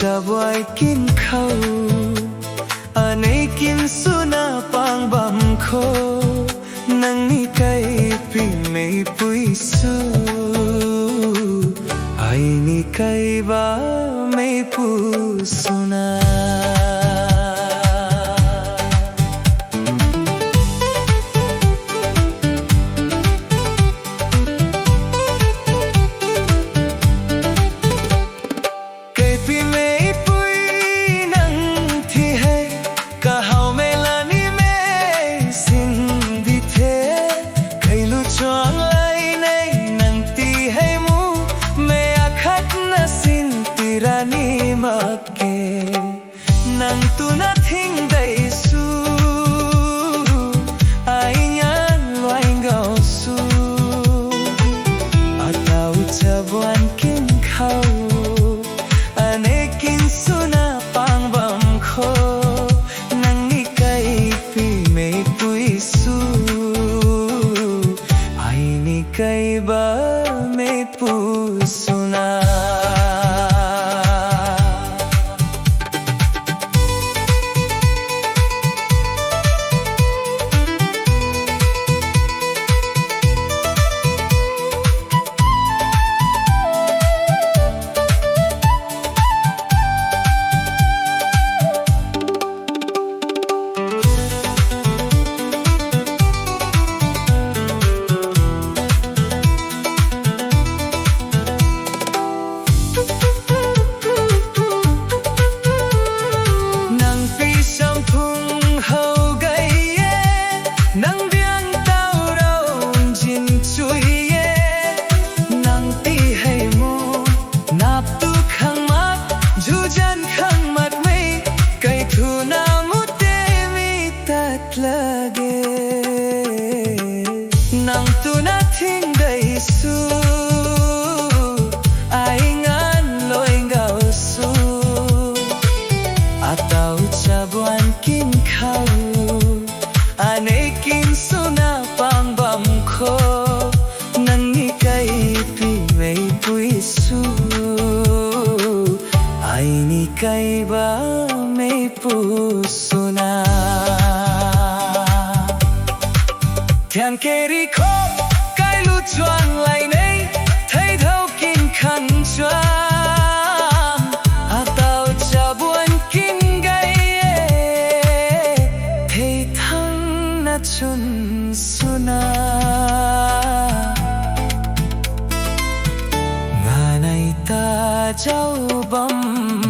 จะไว้กินข้าวอันนี้กินสุนาปังบำโคนังนี่ไก่ปีไม่ปุยสูไอ้นี่ไก่บ้าไม่ปุสุนาnang tu na thing dai su ai nhan loài ngao su atau chabuan kin khau ane kin su na pang bam kho nang ni kai pi me pui su ai ni kai ba me pu su na nang tu na thing dai su ai ngan loi ngao su atau chabuan kin khau ane kin su na pang bam kho nang ni kai pi mei pui su ai ni kai ba mei pu su na thian keri kho cái lu choang lại này thấy thâu kinh khăn choang à tao cha buồn kinh gây thấy thăng na chun suna ngà này ta cháu bấm